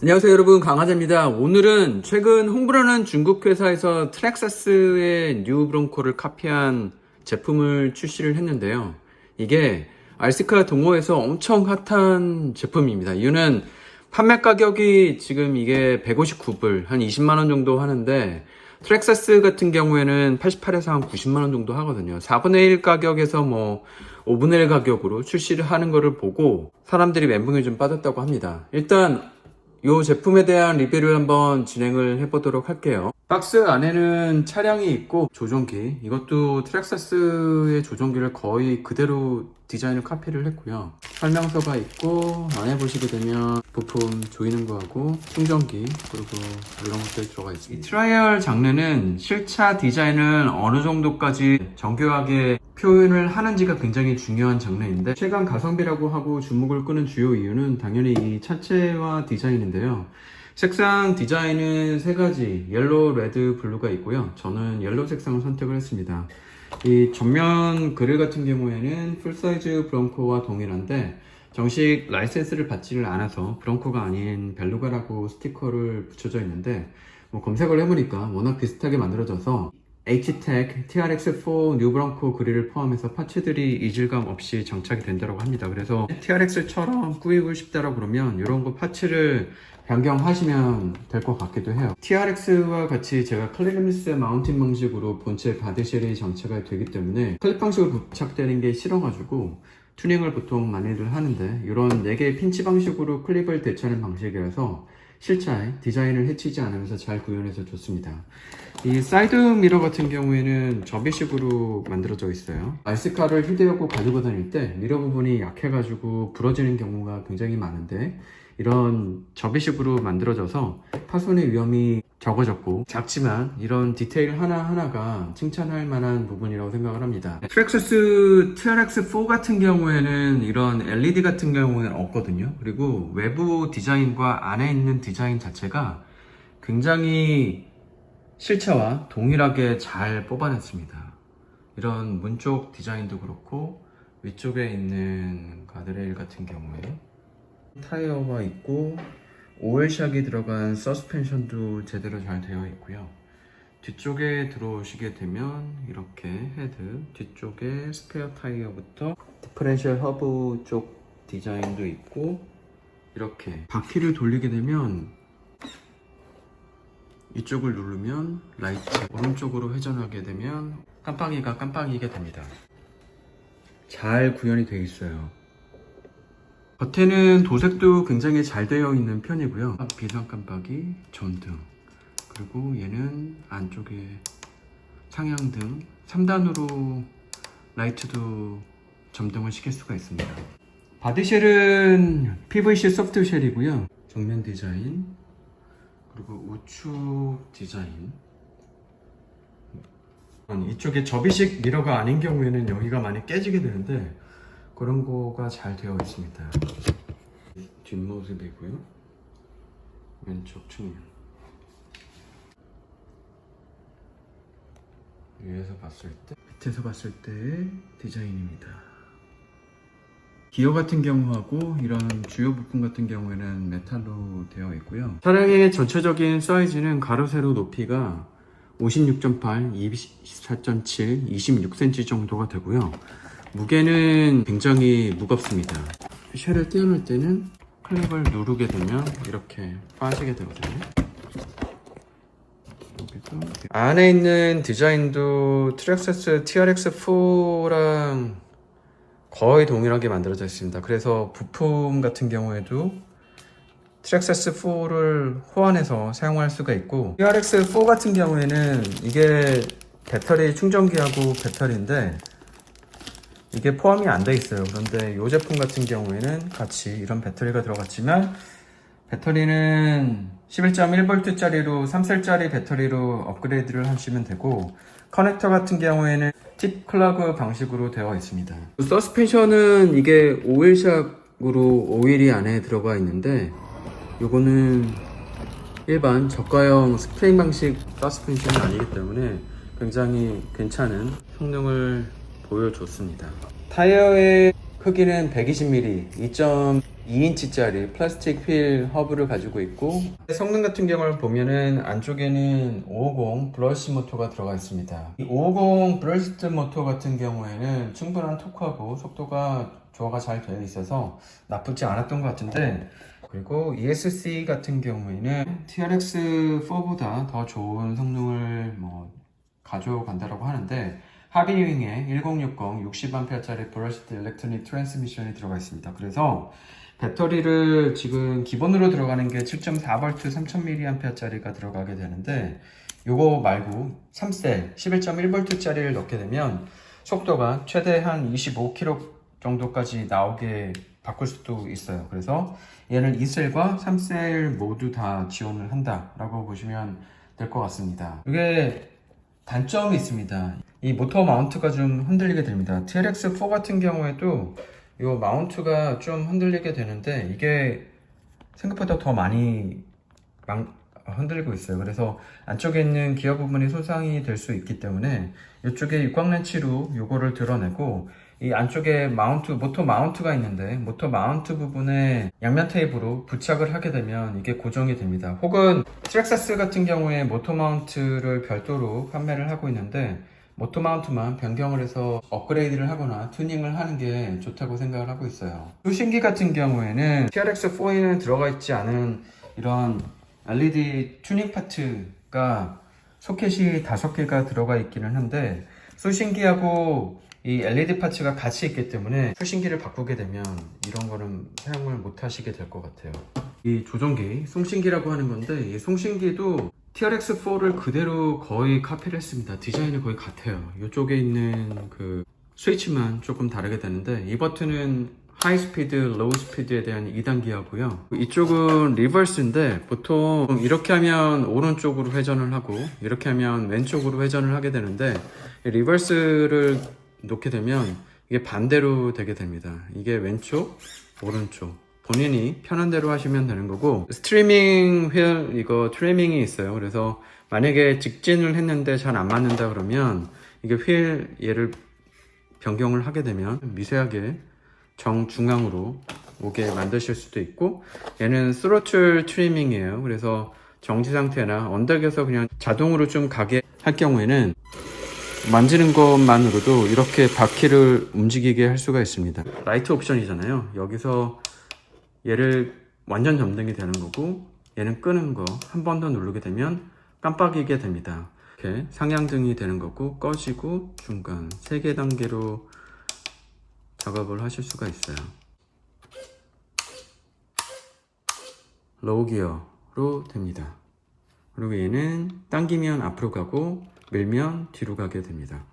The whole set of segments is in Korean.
안녕하세요 여러분, 강하재입니다. 오늘은 최근 홍보라는 중국 회사에서 트랙사스의 뉴 브론코를 카피한 제품을 출시를 했는데요. 이게 알스카 동호회에서 엄청 핫한 제품입니다. 이유는 판매 가격이 지금 이게 159불, 한 20만원 정도 하는데, 트랙사스 같은 경우에는 88에서 한 90만원 정도 하거든요. 4분의 1 가격에서 5분의 1 가격으로 출시를 하는 거를 보고 사람들이 멘붕에 좀 빠졌다고 합니다. 일단 이 제품에 대한 리뷰를 한번 진행을 해보도록 할게요. 박스 안에는 차량이 있고 조종기, 이것도 트랙사스의 조종기를 거의 그대로 디자인을 카피를 했고요. 설명서가 있고, 안에 보시게 되면 부품 조이는 거하고 충전기, 그리고 이런 것들이 들어가 있습니다. 이 트라이얼 장르는 실차 디자인을 어느 정도까지 정교하게 표현을 하는지가 굉장히 중요한 장르인데, 최강 가성비라고 하고 주목을 끄는 주요 이유는 당연히 이 차체와 디자인인데요. 색상 디자인은 세 가지, 옐로우, 레드, 블루가 있고요. 저는 옐로우 색상을 선택을 했습니다. 이 전면 그릴 같은 경우에는 풀사이즈 브론코와 동일한데, 정식 라이센스를 받지를 않아서 브론코가 아닌 벨루가라고 스티커를 붙여져 있는데, 검색을 해보니까 워낙 비슷하게 만들어져서 H-Tech TRX4 뉴 브론코 그릴을 포함해서 파츠들이 이질감 없이 장착이 된다고 합니다. 그래서 TRX처럼 꾸미고 싶다라고 그러면 이런 거 파츠를 변경하시면 될 것 같기도 해요. TRX와 같이 제가 클립리스 마운팅 방식으로 본체 바디쉘이 장착이 되기 때문에 클립 방식으로 부착되는 게 싫어가지고 튜닝을 보통 많이들 하는데, 이런 4개의 핀치 방식으로 클립을 대체하는 방식이라서 실차에 디자인을 해치지 않으면서 잘 구현해서 좋습니다. 이 사이드 미러 같은 경우에는 접이식으로 만들어져 있어요. 알스카를 휴대하고 가지고 다닐 때 미러 부분이 약해가지고 부러지는 경우가 굉장히 많은데, 이런 접이식으로 만들어져서 파손의 위험이 적어졌고, 작지만 이런 디테일 하나하나가 칭찬할 만한 부분이라고 생각을 합니다. 트랙사스 TRX4 같은 경우에는 이런 LED 같은 경우는 없거든요. 그리고 외부 디자인과 안에 있는 디자인 자체가 굉장히 실차와 동일하게 잘 뽑아냈습니다. 이런 문 쪽 디자인도 그렇고, 위쪽에 있는 가드레일 같은 경우에 타이어가 있고, 오일샥이 들어간 서스펜션도 제대로 잘 되어 있고요. 뒤쪽에 들어오시게 되면 이렇게 헤드, 뒤쪽에 스페어 타이어부터 디퍼렌셜 허브 쪽 디자인도 있고, 이렇게 바퀴를 돌리게 되면 이쪽을 누르면 라이트, 오른쪽으로 회전하게 되면 깜빡이가 깜빡이게 됩니다. 잘 구현이 되어 있어요. 겉에는 도색도 굉장히 잘 되어 있는 편이고요. 비상 깜빡이, 전등, 그리고 얘는 안쪽에 상향등, 3단으로 라이트도 점등을 시킬 수가 있습니다. 바디쉘은 PVC 소프트 쉘이고요. 정면 디자인, 그리고 우측 디자인. 이쪽에 접이식 미러가 아닌 경우에는 여기가 많이 깨지게 되는데, 그런 거가 잘 되어 있습니다. 뒷모습이고요. 왼쪽 측면. 위에서 봤을 때, 밑에서 봤을 때의 디자인입니다. 기어 같은 경우하고 이런 주요 부품 같은 경우에는 메탈로 되어 있고요. 차량의 전체적인 사이즈는 가로 세로 높이가 56.8, 24.7, 26cm 정도가 되고요. 무게는 굉장히 무겁습니다. 쉘을 떼어놓을 때는 클립을 누르게 되면 이렇게 빠지게 되거든요. 안에 있는 디자인도 트랙사스 TRX4랑 거의 동일하게 만들어져 있습니다. 그래서 부품 같은 경우에도 트랙사스4를 호환해서 사용할 수가 있고, TRX4 같은 경우에는 이게 배터리 충전기하고 배터리인데 이게 포함이 안 돼 있어요. 그런데 이 제품 같은 경우에는 같이 이런 배터리가 들어갔지만, 배터리는 11.1V 짜리로 3셀짜리 배터리로 업그레이드를 하시면 되고, 커넥터 같은 경우에는 팁 클러그 방식으로 되어 있습니다. 서스펜션은 이게 오일샥으로 오일이 안에 들어가 있는데, 요거는 일반 저가형 스프링 방식 서스펜션이 아니기 때문에 굉장히 괜찮은 성능을 보여줬습니다. 타이어의 크기는 120mm, 2인치짜리 플라스틱 휠 허브를 가지고 있고, 성능 같은 경우를 보면은 안쪽에는 550 브러시 모터가 들어가 있습니다. 이 550 브러시 모터 같은 경우에는 충분한 토크하고 속도가 조화가 잘 되어 있어서 나쁘지 않았던 것 같은데, 그리고 ESC 같은 경우에는 TRX4보다 더 좋은 성능을 가져간다라고 하는데, 하비윙에 1060 60A짜리 브러시드 일렉트로닉 트랜스미션이 들어가 있습니다. 그래서 배터리를 지금 기본으로 들어가는 게 7.4V 3000mAh짜리가 들어가게 되는데, 요거 말고 3셀 11.1V짜리를 넣게 되면 속도가 최대 한 25km 정도까지 나오게 바꿀 수도 있어요. 그래서 얘는 2셀과 3셀 모두 다 지원을 한다라고 보시면 될 것 같습니다. 이게 단점이 있습니다. 이 모터 마운트가 좀 흔들리게 됩니다. TRX4 같은 경우에도 이 마운트가 좀 흔들리게 되는데, 이게 생각보다 더 많이 흔들리고 있어요. 그래서 안쪽에 있는 기어 부분이 손상이 될 수 있기 때문에 이쪽에 육각 렌치로 요거를 드러내고, 이 안쪽에 모터 마운트가 있는데 모터 마운트 부분에 양면 테이프로 부착을 하게 되면 이게 고정이 됩니다. 혹은 트랙사스 같은 경우에 모터 마운트를 별도로 판매를 하고 있는데, 모터 마운트만 변경을 해서 업그레이드를 하거나 튜닝을 하는 게 좋다고 생각을 하고 있어요. 수신기 같은 경우에는 TRX4에는 들어가 있지 않은 이런 LED 튜닝 파트가 소켓이 5개가 들어가 있기는 한데, 수신기하고 이 LED 파츠가 같이 있기 때문에 수신기를 바꾸게 되면 이런 거는 사용을 못 하시게 될 것 같아요. 이 조종기, 송신기라고 하는 건데, 이 송신기도 TRX4를 그대로 거의 카피를 했습니다. 디자인이 거의 같아요. 이쪽에 있는 그 스위치만 조금 다르게 되는데, 이 버튼은 하이 스피드, 로우 스피드에 대한 2단 기어고요. 이쪽은 리버스인데, 보통 이렇게 하면 오른쪽으로 회전을 하고 이렇게 하면 왼쪽으로 회전을 하게 되는데, 리버스를 놓게 되면 이게 반대로 되게 됩니다. 이게 왼쪽, 오른쪽. 본인이 편한 대로 하시면 되는 거고, 스트리밍 휠 이거 트리밍이 있어요. 그래서 만약에 직진을 했는데 잘 안 맞는다 그러면 이게 휠 얘를 변경을 하게 되면 미세하게 정중앙으로 오게 만드실 수도 있고, 얘는 스로틀 트리밍이에요. 그래서 정지 상태나 언덕에서 그냥 자동으로 좀 가게 할 경우에는 만지는 것만으로도 이렇게 바퀴를 움직이게 할 수가 있습니다. 라이트 옵션이잖아요. 여기서 얘를 완전 점등이 되는 거고, 얘는 끄는 거 한 번 더 누르게 되면 깜빡이게 됩니다. 이렇게 상향등이 되는 거고, 꺼지고 중간 3개 단계로 작업을 하실 수가 있어요. 로우 기어로 됩니다. 그리고 얘는 당기면 앞으로 가고 밀면 뒤로 가게 됩니다.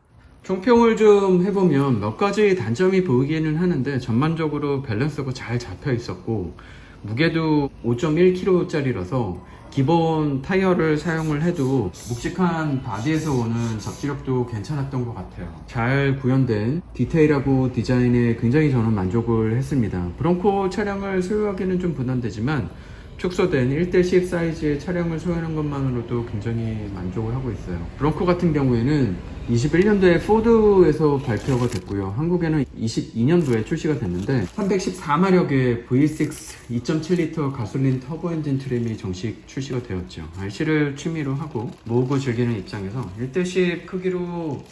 총평을 좀 해보면 몇 가지 단점이 보이기는 하는데, 전반적으로 밸런스가 잘 잡혀 있었고, 무게도 5.1kg짜리라서 기본 타이어를 사용을 해도 묵직한 바디에서 오는 접지력도 괜찮았던 것 같아요. 잘 구현된 디테일하고 디자인에 굉장히 저는 만족을 했습니다. 브롱코 차량을 소유하기는 좀 부담되지만 축소된 1:10 사이즈의 차량을 소유하는 것만으로도 굉장히 만족을 하고 있어요. 브롱코 같은 경우에는 21년도에 포드에서 발표가 됐고요. 한국에는 22년도에 출시가 됐는데, 314마력의 V6 2.7L 가솔린 터보 엔진 트림이 정식 출시가 되었죠. RC를 취미로 하고 모으고 즐기는 입장에서 1:10 크기로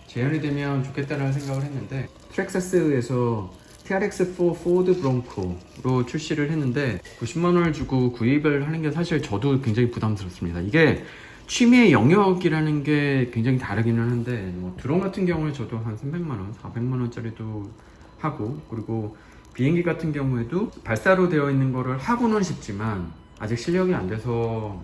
재현이 되면 좋겠다는 생각을 했는데, 트랙사스에서 TRX4 포드 브롱코로 출시를 했는데 90만원을 주고 구입을 하는 게 사실 저도 굉장히 부담스럽습니다. 이게 취미의 영역이라는 게 굉장히 다르기는 한데, 드론 같은 경우에 저도 한 300만원, 400만원짜리도 하고, 그리고 비행기 같은 경우에도 발사로 되어 있는 거를 하고는 싶지만 아직 실력이 안 돼서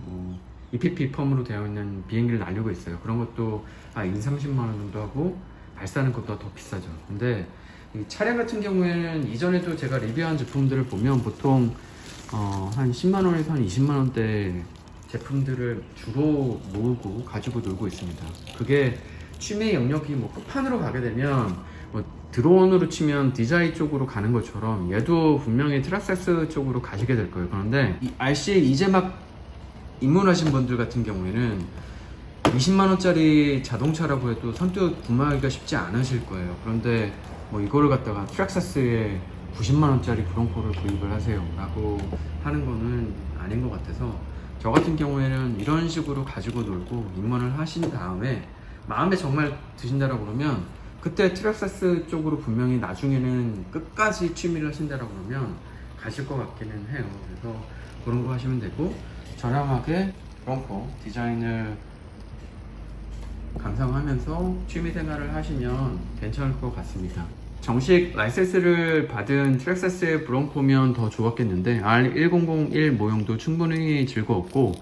EPP 펌으로 되어 있는 비행기를 날리고 있어요. 그런 것도 20, 30만원 정도 하고, 발사하는 것보다 더 비싸죠. 근데 이 차량 같은 경우에는 이전에도 제가 리뷰한 제품들을 보면 보통 한 10만원에서 한 20만원대 제품들을 주로 모으고 가지고 놀고 있습니다. 그게 취미 영역이 끝판으로 가게 되면 드론으로 치면 DJI 쪽으로 가는 것처럼 얘도 분명히 트랙사스 쪽으로 가시게 될 거예요. 그런데 이 RC에 이제 막 입문하신 분들 같은 경우에는 20만원짜리 자동차라고 해도 선뜻 구매하기가 쉽지 않으실 거예요. 그런데 이거를 갖다가 트랙사스에 90만원짜리 브론코를 구입을 하세요 라고 하는 거는 아닌 것 같아서, 저 같은 경우에는 이런 식으로 가지고 놀고 입문을 하신 다음에 마음에 정말 드신다라고 그러면 그때 트랙사스 쪽으로 분명히 나중에는 끝까지 취미를 하신다라고 그러면 가실 것 같기는 해요. 그래서 그런 거 하시면 되고, 저렴하게 브론코 디자인을 감상하면서 취미 생활을 하시면 괜찮을 것 같습니다. 정식 라이센스를 받은 트랙사스 브론코면 더 좋았겠는데 R1001 모형도 충분히 즐거웠고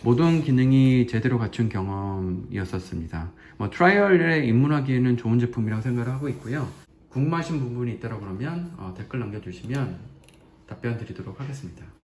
모든 기능이 제대로 갖춘 경험이었었습니다. 트라이얼에 입문하기에는 좋은 제품이라고 생각을 하고 있고요. 궁금하신 부분이 있다고 그러면 댓글 남겨주시면 답변 드리도록 하겠습니다.